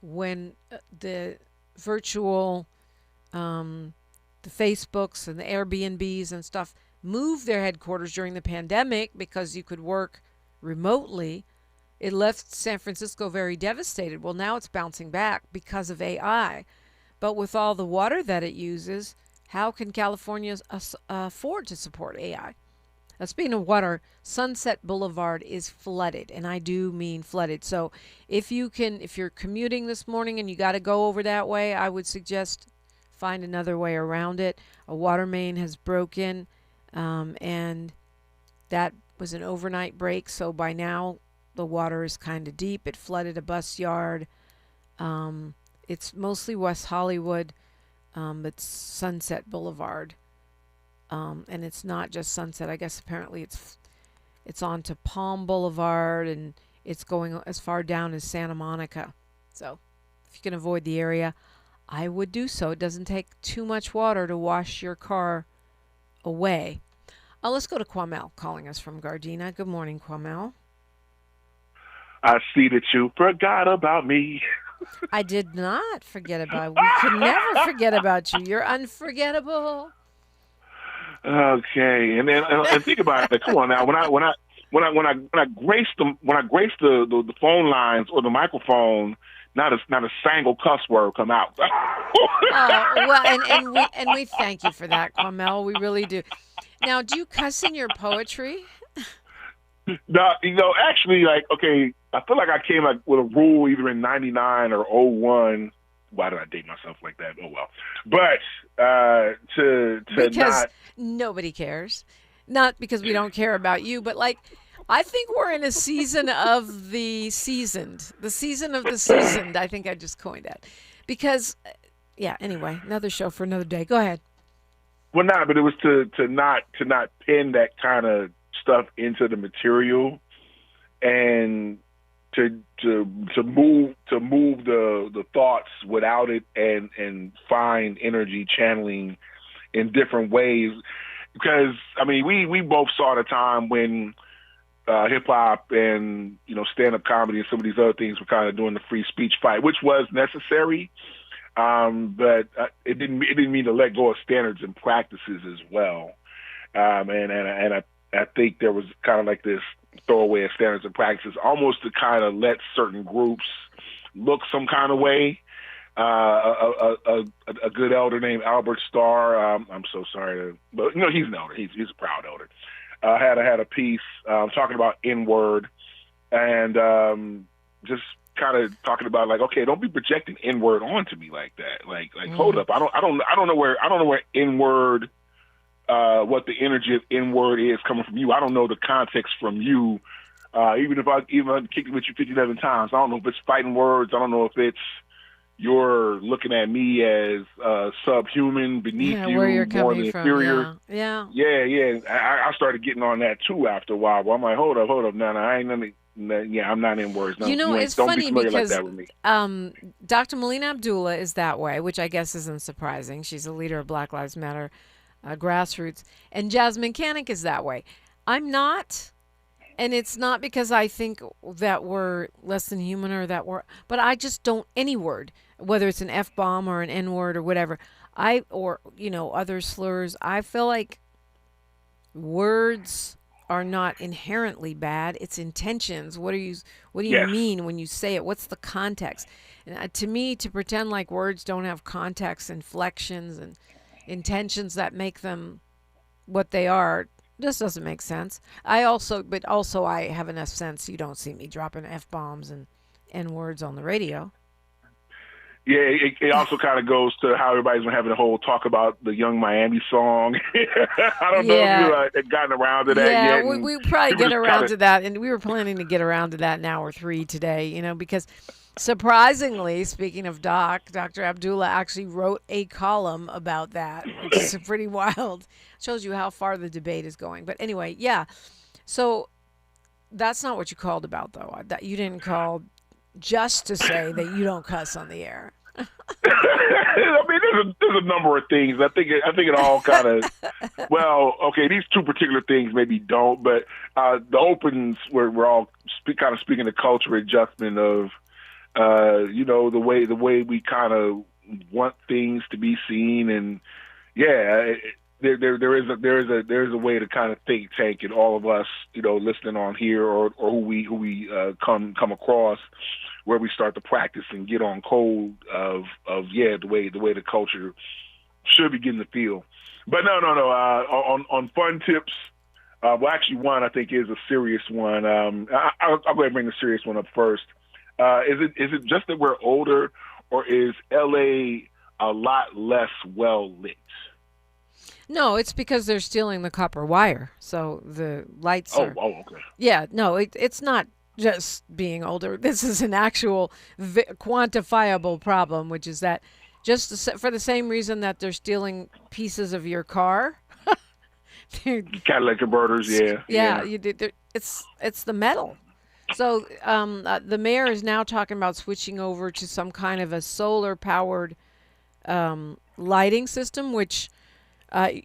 when the virtual the Facebooks and the Airbnbs and stuff moved their headquarters during the pandemic because you could work remotely. It left San Francisco very devastated. Well, now it's bouncing back because of AI. But with all the water that it uses, how can California afford to support AI? Speaking of water, Sunset Boulevard is flooded, and I do mean flooded. So if you're commuting this morning and you got to go over that way, I would suggest find another way around it. A water main has broken, and that was an overnight break. So by now the water is kind of deep. It flooded a bus yard. It's mostly West Hollywood. It's Sunset Boulevard. And it's not just Sunset. I guess apparently it's on to Palm Boulevard, and it's going as far down as Santa Monica. So if you can avoid the area, I would do so. It doesn't take too much water to wash your car away. Let's go to Kwamel calling us from Gardena. Good morning, Kwamel. I see that you forgot about me. I did not forget about you. We can never forget about you. You're unforgettable. Okay, and then and think about it. Come on now. When I grace the phone lines or the microphone, not a single cuss word come out. Well, and we thank you for that, Carmel. We really do. Now, do you cuss in your poetry? No, actually, like, okay, I feel like I came up with a rule either in 99 or 01. Why did I date myself like that? Oh, well. But because nobody cares. Not because we don't care about you, but like, I think we're in a season of the seasoned. The season of the seasoned. I think I just coined that. Because, yeah, anyway, another show for another day. Go ahead. Well, but it was to not pin that kind of stuff into the material, and to move the thoughts without it, and find energy channeling in different ways. Because I mean, we both saw the time when hip hop and stand up comedy and some of these other things were kind of doing the free speech fight, which was necessary. But it didn't mean to let go of standards and practices as well. And I think there was kind of like this throwaway of standards and practices, almost to kind of let certain groups look some kind of way. A good elder named Albert Starr. I'm so sorry, but he's an elder. He's a proud elder. Had a piece talking about N-word, and just kind of talking about, like, okay, don't be projecting N-word onto me like that. Like hold up, I don't know where N-word, what the energy of N-word is coming from you. I don't know the context from you. Even if I kicked it with you 57 times, I don't know if it's fighting words. I don't know if it's you're looking at me as subhuman, beneath you, where you're more coming than from. inferior. Yeah. I started getting on that too after a while. Well, I'm like, hold up, no, I ain't nothing. Yeah, I'm not in words. No, It's don't funny be familiar because like that with me. Dr. Melina Abdullah is that way, which I guess isn't surprising. She's a leader of Black Lives Matter grassroots, and Jasmine Canick is that way. I'm not. And it's not because I think that we're less than human but I just don't, any word, whether it's an F-bomb or an N-word or whatever, other slurs, I feel like words are not inherently bad. It's intentions. What do you mean when you say it? What's the context? And to me, to pretend like words don't have context, inflections, and intentions that make them what they are, this doesn't make sense. I have enough sense. You don't see me dropping F-bombs and N-words on the radio. Yeah, it also kind of goes to how everybody's been having a whole talk about the Young Miami song. I don't know if you had gotten around to that yet. Yeah, we probably get around to that, and we were planning to get around to that in hour 3 today, because surprisingly, speaking of Dr. Abdullah actually wrote a column about that, which is pretty wild. Shows you how far the debate is going. But anyway, yeah. So that's not what you called about, though. That you didn't call just to say that you don't cuss on the air. I mean, there's a number of things. I think it all kind of. Well, okay, these two particular things maybe don't, but the opens we're all kind of speaking the culture adjustment of. The way we kind of want things to be seen, and there is a way to kind of think tank, and all of us, listening on here or who we come across, where we start to practice and get on code of the way the culture should be getting the feel. But no. On fun tips, actually one I think is a serious one. I'll go ahead and bring the serious one up first. Is it just that we're older, or is LA a lot less well lit? No, it's because they're stealing the copper wire. So the lights are... Oh, okay. Yeah, no, it's not just being older. This is an actual quantifiable problem, which is that just for the same reason that they're stealing pieces of your car. Catalytic converters, yeah. Yeah, you did. It's the metal. So the mayor is now talking about switching over to some kind of a solar-powered lighting system, which, I'm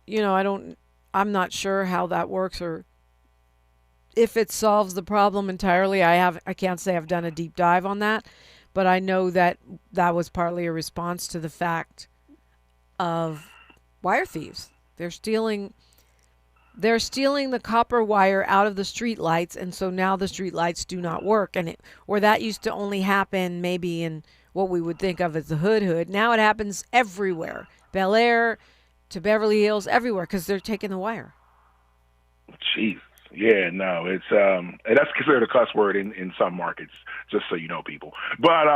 not sure how that works or if it solves the problem entirely. I can't say I've done a deep dive on that, but I know that was partly a response to the fact of wire thieves. They're stealing the copper wire out of the street lights, and so now the street lights do not work. And where that used to only happen maybe in what we would think of as the hood. Now it happens everywhere. Bel Air to Beverly Hills, everywhere, because they're taking the wire. Jeez. Yeah, no, it's and that's considered a cuss word in some markets, just so you know, people. But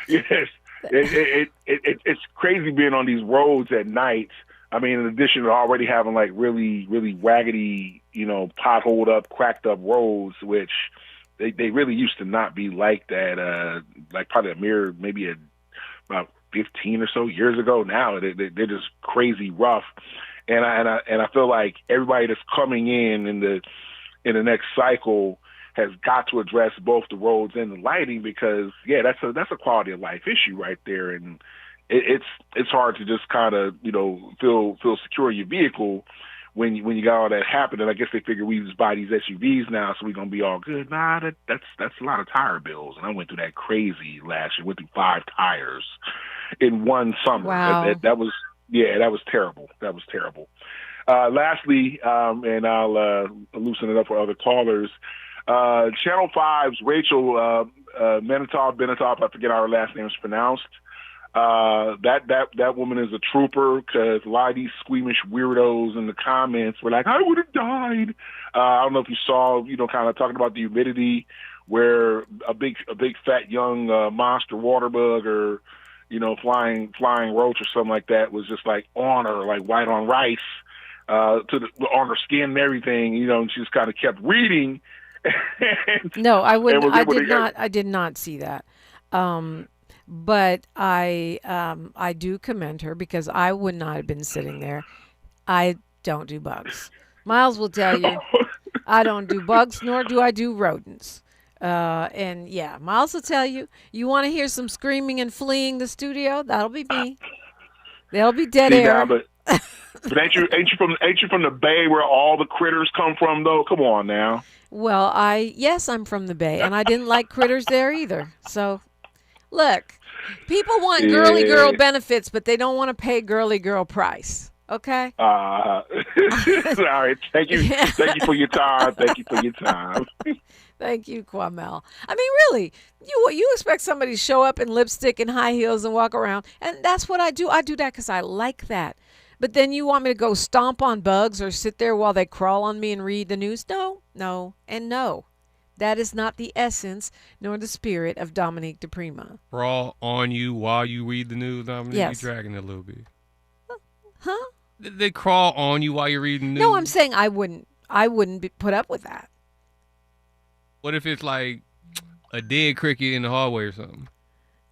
yes, it's crazy being on these roads at night. I mean, in addition to already having like really, really raggedy, potholed up, cracked up roads, which they really used to not be like that. Like probably maybe about 15 or so years ago. Now they're just crazy rough. And I feel like everybody that's coming in the next cycle has got to address both the roads and the lighting, because that's a quality of life issue right there, and it's hard to just kind of feel secure in your vehicle when you got all that happening. I guess they figure we just buy these SUVs now, so we're gonna be all good. Nah, that's a lot of tire bills, and I went through that crazy last year. Went through 5 tires in one summer. Wow. That was. Yeah, that was terrible. Lastly, and I'll loosen it up for other callers. Channel 5's Rachel Benetov, I forget how her last name is pronounced. That woman is a trooper, because a lot of these squeamish weirdos in the comments were like, I would have died. I don't know if you saw, kind of talking about the humidity, where a big fat young monster water bug or flying roach or something like that was just like on her, like white on rice, on her skin and everything, and she just kind of kept reading. No, I wouldn't. I did not see that. But I do commend her, because I would not have been sitting there. I don't do bugs. Miles will tell you, I don't do bugs, nor do I do rodents. And yeah, Miles will tell you, you want to hear some screaming and fleeing the studio? That'll be me. There'll be dead air. Now, but ain't you from the Bay, where all the critters come from, though? Come on now. Well, yes, I'm from the Bay, and I didn't like critters there either. So, look, people want girly girl benefits, but they don't want to pay girly girl price. Okay. All right. Thank you. Thank you for your time. Thank you, Kwamel. I mean, really, you expect somebody to show up in lipstick and high heels and walk around, and that's what I do. I do that because I like that. But then you want me to go stomp on bugs or sit there while they crawl on me and read the news? No. That is not the essence nor the spirit of Dominique DePrima. Crawl on you while you read the news, Dominique? Yes. You're dragging it a little bit. Huh? They crawl on you while you're reading the news? No, I'm saying I wouldn't put up with that. What if it's like a dead cricket in the hallway or something?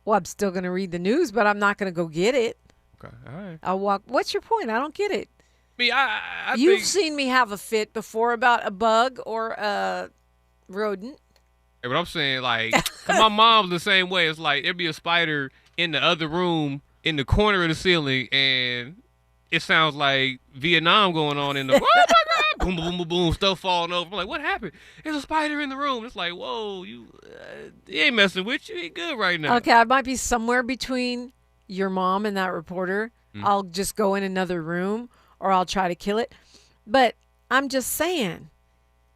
Well, I'm still going to read the news, but I'm not going to go get it. Okay, all right. I'll walk. What's your point? I don't get it. You've seen me have a fit before about a bug or a rodent. Hey, but I'm saying, like, 'cause my mom's the same way. It's like there'd be a spider in the other room in the corner of the ceiling, and it sounds like Vietnam going on in the, oh my God, boom, boom, boom, boom, stuff falling over. I'm like, what happened? There's a spider in the room. It's like, whoa, you ain't messing with you. You ain't good right now. Okay, I might be somewhere between your mom and that reporter. I'll just go in another room, or I'll try to kill it. But I'm just saying,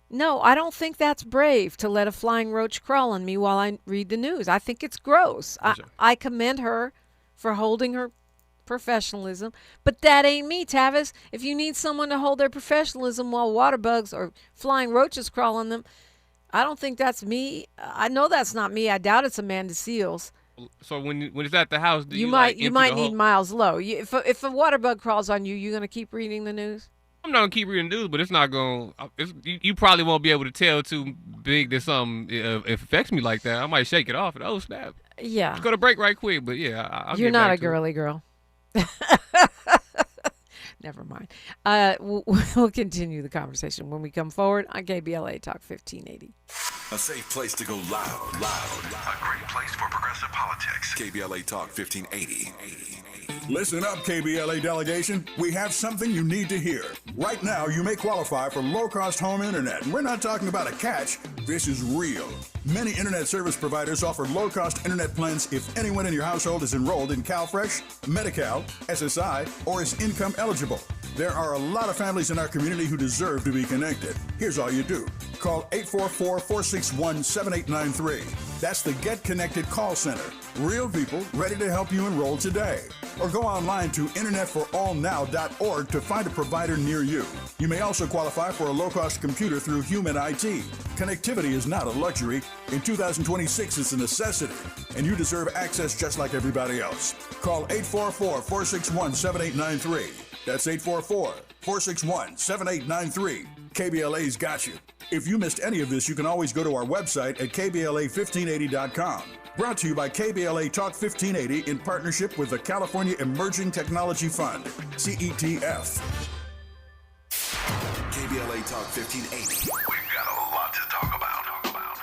no, I don't think that's brave to let a flying roach crawl on me while I read the news. I think it's gross. I commend her for holding her professionalism, but that ain't me, Tavis. If you need someone to hold their professionalism while water bugs or flying roaches crawl on them, I don't think that's me. I know that's not me. I doubt it's Amanda Seals. So when it's at the house, you might need Miles Low. If a water bug crawls on you, you gonna keep reading the news? I'm not gonna keep reading the news, but it's not gonna. You probably won't be able to tell too big that something affects me like that. I might shake it off and oh snap. Yeah, it's gonna break right quick. But yeah, I'll you're get not back a to it. girly girl. Never mind. We'll continue the conversation when we come forward on KBLA Talk 1580. A safe place to go loud. A great place for progressive politics. KBLA Talk 1580. Listen up, KBLA delegation. We have something you need to hear. Right now, you may qualify for low-cost home internet. And we're not talking about a catch. This is real. Many internet service providers offer low-cost internet plans if anyone in your household is enrolled in CalFresh, Medi-Cal, SSI, or is income eligible. There are a lot of families in our community who deserve to be connected. Here's all you do. Call 844-461-7893. That's the Get Connected call center. Real people ready to help you enroll today. Or go online to internetforallnow.org to find a provider near you. You may also qualify for a low-cost computer through Human IT. Connectivity is not a luxury. In 2026, it's a necessity. And you deserve access just like everybody else. Call 844-461-7893. That's 844-461-7893. KBLA's got you. If you missed any of this, you can always go to our website at kbla1580.com. Brought to you by KBLA Talk 1580 in partnership with the California Emerging Technology Fund, CETF. KBLA Talk 1580. We've got a lot to talk about.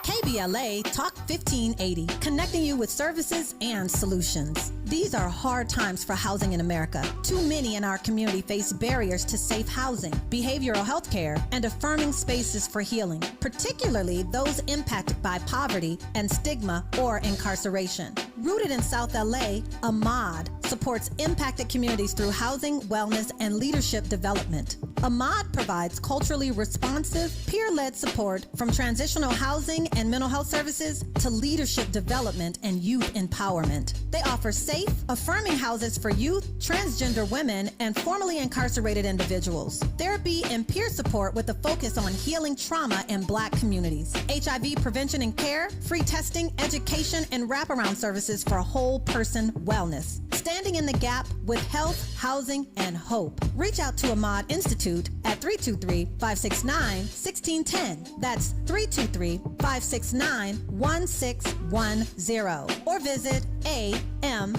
KBLA Talk 1580, connecting you with services and solutions. These are hard times for housing in America. Too many in our community face barriers to safe housing, behavioral health care, and affirming spaces for healing, particularly those impacted by poverty and stigma or incarceration. Rooted in South LA, Ahmad supports impacted communities through housing, wellness, and leadership development. Ahmad provides culturally responsive, peer-led support from transitional housing and mental health services to leadership development and youth empowerment. They offer safe, affirming houses for youth, transgender women, and formerly incarcerated individuals. Therapy and peer support with a focus on healing trauma in Black communities. HIV prevention and care, free testing, education, and wraparound services for whole person wellness. Standing in the gap with health, housing, and hope. Reach out to Ahmad Institute at 323-569-1610. That's 323-569-1610. Or visit amaad.org.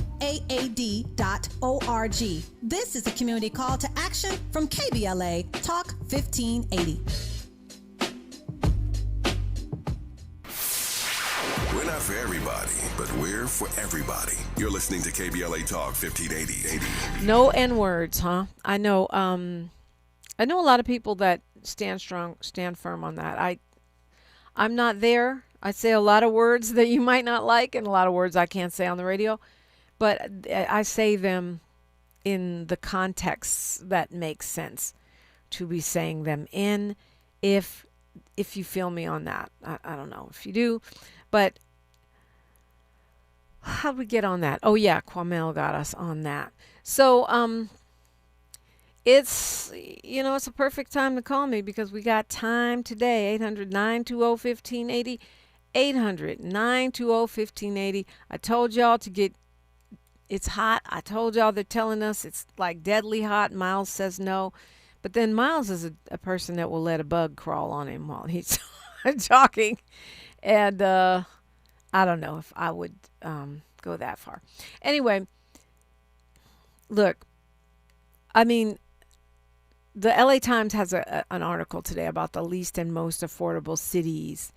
This is a community call to action from KBLA Talk 1580. We're not for everybody, but we're for everybody. You're listening to KBLA Talk 1580. No N words, huh? I know a lot of people that stand strong, stand firm on that. I'm not there. I say a lot of words that you might not like and a lot of words I can't say on the radio, but I say them in the context that makes sense to be saying them in. If you feel me on that. I don't know if you do, but how'd we get on that? Oh yeah, Kwamel got us on that. So it's a perfect time to call me because we got time today. 800-920-1580. 800-920-1580. I told y'all it's hot. I told y'all they're telling us it's like deadly hot. Miles says no. But then Miles is a person that will let a bug crawl on him while he's talking. And I don't know if I would go that far. Anyway, look, I mean, the LA Times has an article today about the least and most affordable cities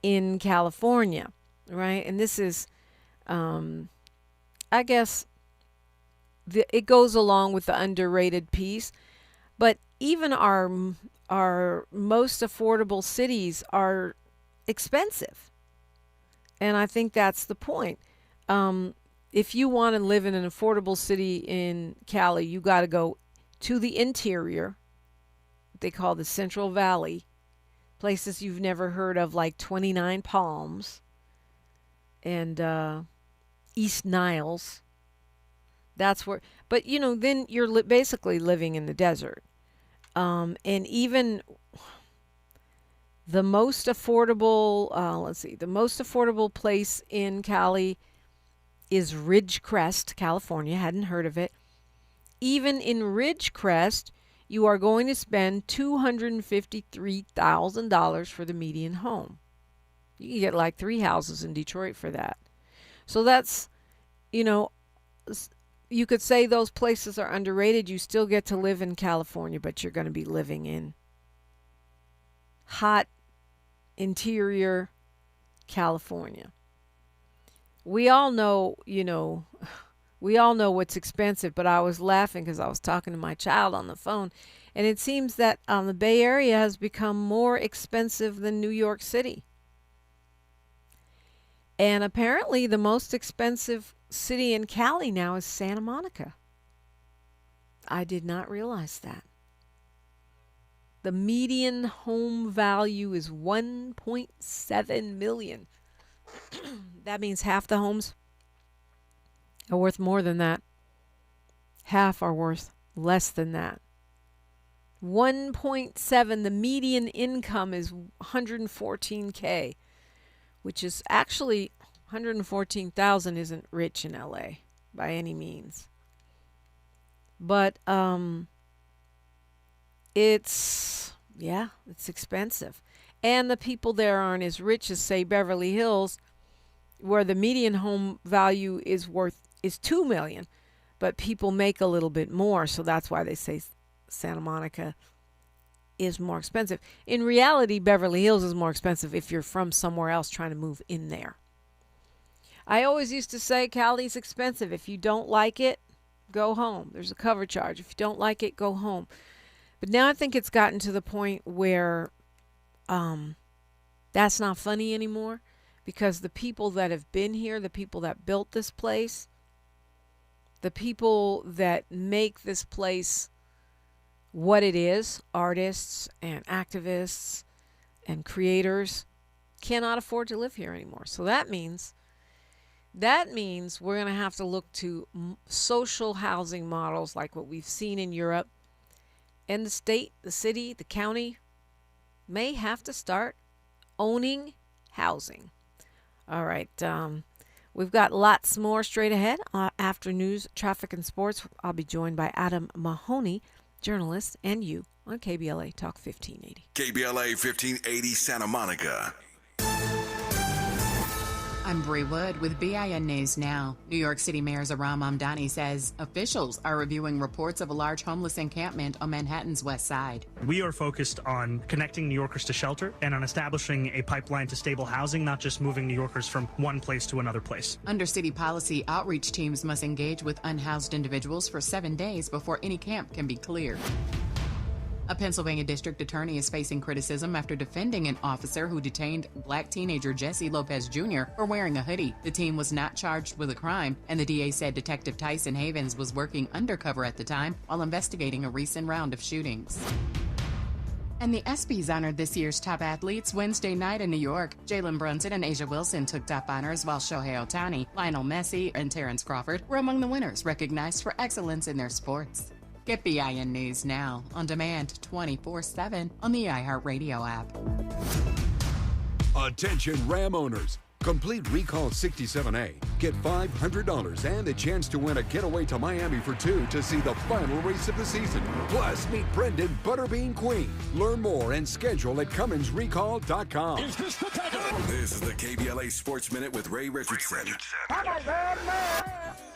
in California, right? And this is, I guess, it goes along with the underrated piece, but even our most affordable cities are expensive. And I think that's the point. If you want to live in an affordable city in Cali, you got to go to the interior, what they call the Central Valley, places you've never heard of, like 29 Palms and East Niles. That's where, but then you're basically living in the desert. And even the most affordable, the most affordable place in Cali is Ridgecrest, California. Hadn't heard of it. Even in Ridgecrest, you are going to spend $253,000 for the median home. You can get like 3 houses in Detroit for that. So that's, you could say those places are underrated. You still get to live in California, but you're going to be living in hot interior California. We all know, we all know what's expensive, but I was laughing because I was talking to my child on the phone, and it seems that the Bay Area has become more expensive than New York City. And apparently the most expensive city in Cali now is Santa Monica. I did not realize that. The median home value is $1.7 million. That means half the homes are worth more than that. Half are worth less than that. 1.7, the median income is $114K, which is actually $114,000 isn't rich in LA by any means. But it's expensive. And the people there aren't as rich as, say, Beverly Hills, where the median home value is $2 million, but people make a little bit more, so that's why they say Santa Monica is more expensive. In reality, Beverly Hills is more expensive if you're from somewhere else trying to move in there. I always used to say Cali's expensive. If you don't like it, go home. There's a cover charge. If you don't like it, go home. But now I think it's gotten to the point where that's not funny anymore, because the people that have been here, the people that built this place, the people that make this place what it is, artists and activists and creators, cannot afford to live here anymore. So that means we're going to have to look to social housing models like what we've seen in Europe. And the state, the city, the county may have to start owning housing. All right. We've got lots more straight ahead. After news, traffic, and sports, I'll be joined by Adam Mahoney, journalist, and you on KBLA Talk 1580. KBLA 1580 Santa Monica. I'm Bree Wood with BIN News Now. New York City Mayor Zohran Mamdani says officials are reviewing reports of a large homeless encampment on Manhattan's west side. We are focused on connecting New Yorkers to shelter and on establishing a pipeline to stable housing, not just moving New Yorkers from one place to another place. Under city policy, outreach teams must engage with unhoused individuals for 7 days before any camp can be cleared. A Pennsylvania district attorney is facing criticism after defending an officer who detained black teenager Jesse Lopez Jr. for wearing a hoodie. The teen was not charged with a crime, and the DA said Detective Tyson Havens was working undercover at the time while investigating a recent round of shootings. And the ESPYs honored this year's top athletes Wednesday night in New York. Jalen Brunson and Asia Wilson took top honors, while Shohei Ohtani, Lionel Messi, and Terrence Crawford were among the winners recognized for excellence in their sports. Get BIN News Now on demand 24/7 on the iHeartRadio app. Attention Ram owners. Complete Recall 67A. Get $500 and a chance to win a getaway to Miami for two to see the final race of the season. Plus, meet Brendan Butterbean Queen. Learn more and schedule at CumminsRecall.com. This is the KBLA Sports Minute with Ray Richardson.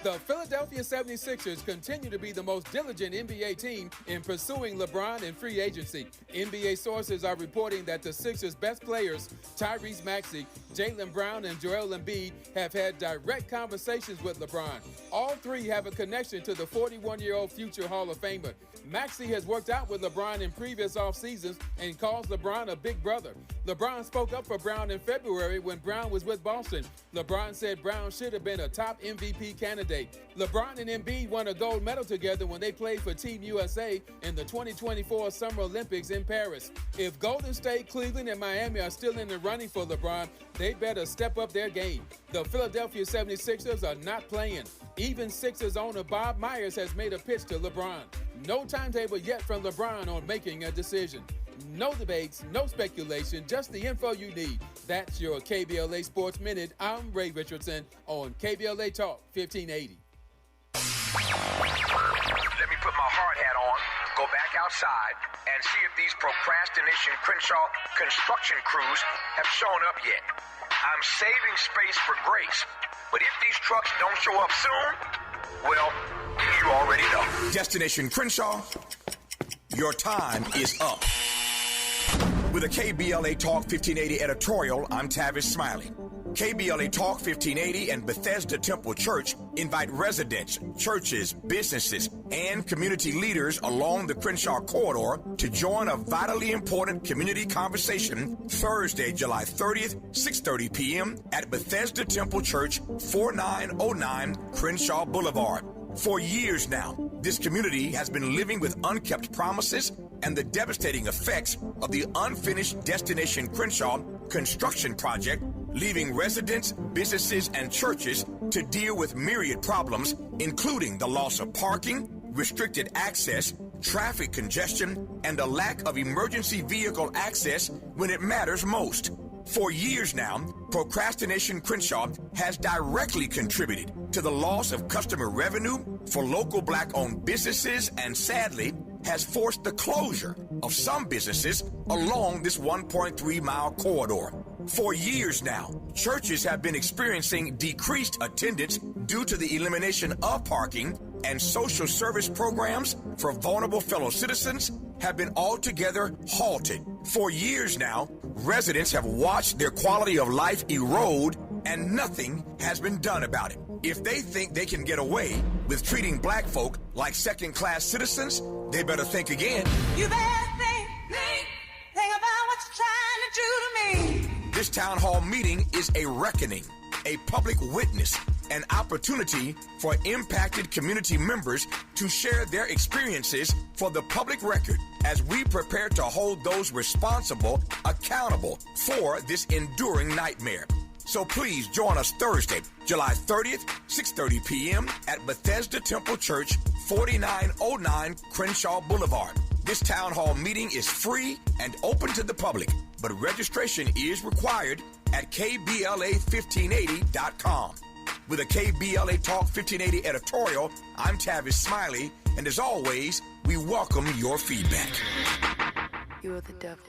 The Philadelphia 76ers continue to be the most diligent NBA team in pursuing LeBron in free agency. NBA sources are reporting that the Sixers' best players, Tyrese Maxey, Jaylen Brown, and Joel Embiid, have had direct conversations with LeBron. All three have a connection to the 41-year-old future Hall of Famer. Maxey has worked out with LeBron in previous off seasons and calls LeBron a big brother. LeBron spoke up for Brown in February when Brown was with Boston. LeBron said Brown should have been a top MVP candidate. LeBron and Embiid won a gold medal together when they played for Team USA in the 2024 Summer Olympics in Paris. If Golden State, Cleveland, and Miami are still in the running for LeBron, they better step up their game. The Philadelphia 76ers are not playing. Even Sixers owner Bob Myers has made a pitch to LeBron. No timetable yet from LeBron on making a decision. No debates, no speculation, just the info you need. That's your KBLA Sports Minute. I'm Ray Richardson on KBLA Talk 1580. Let me put my hard hat on, go back outside, and see if these procrastination Crenshaw construction crews have shown up yet. I'm saving space for grace, but if these trucks don't show up soon, well, you already know. Destination Crenshaw, your time is up. With a KBLA Talk 1580 editorial, I'm Tavis Smiley. KBLA Talk 1580 and Bethesda Temple Church invite residents, churches, businesses, and community leaders along the Crenshaw corridor to join a vitally important community conversation Thursday, July 30th, 6:30 p.m. at Bethesda Temple Church, 4909 Crenshaw Boulevard. For years now, this community has been living with unkept promises, and the devastating effects of the unfinished Destination Crenshaw construction project, leaving residents, businesses, and churches to deal with myriad problems, including the loss of parking, restricted access, traffic congestion, and a lack of emergency vehicle access when it matters most. For years now, Procrastination Crenshaw has directly contributed to the loss of customer revenue for local black-owned businesses and sadly has forced the closure of some businesses along this 1.3-mile corridor. For years now, churches have been experiencing decreased attendance due to the elimination of parking, and social service programs for vulnerable fellow citizens have been altogether halted. For years now, residents have watched their quality of life erode, and nothing has been done about it. If they think they can get away with treating black folk like second-class citizens, they better think again. You better think about what you're trying to do to me. This town hall meeting is a reckoning, a public witness, an opportunity for impacted community members to share their experiences for the public record as we prepare to hold those responsible accountable for this enduring nightmare. So please join us Thursday, July 30th, 6:30 p.m. at Bethesda Temple Church, 4909 Crenshaw Boulevard. This town hall meeting is free and open to the public, but registration is required at KBLA1580.com. With a KBLA Talk 1580 editorial, I'm Tavis Smiley, and as always, we welcome your feedback. You are the devil.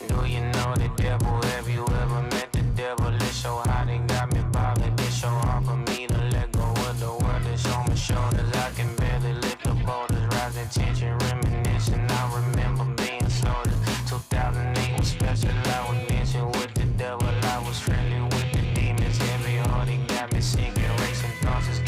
Do you know the devil? Have you ever met the devil? It's so hot and got me bothered. It's so hard for me to let go of the world that's on my shoulders. I can barely lift the boulders, rising tension, reminiscing. I remember being soda. 2008 was special. I was dancing with the devil. I was friendly with the demons. Heavy hearted got me sinking. Racing thoughts is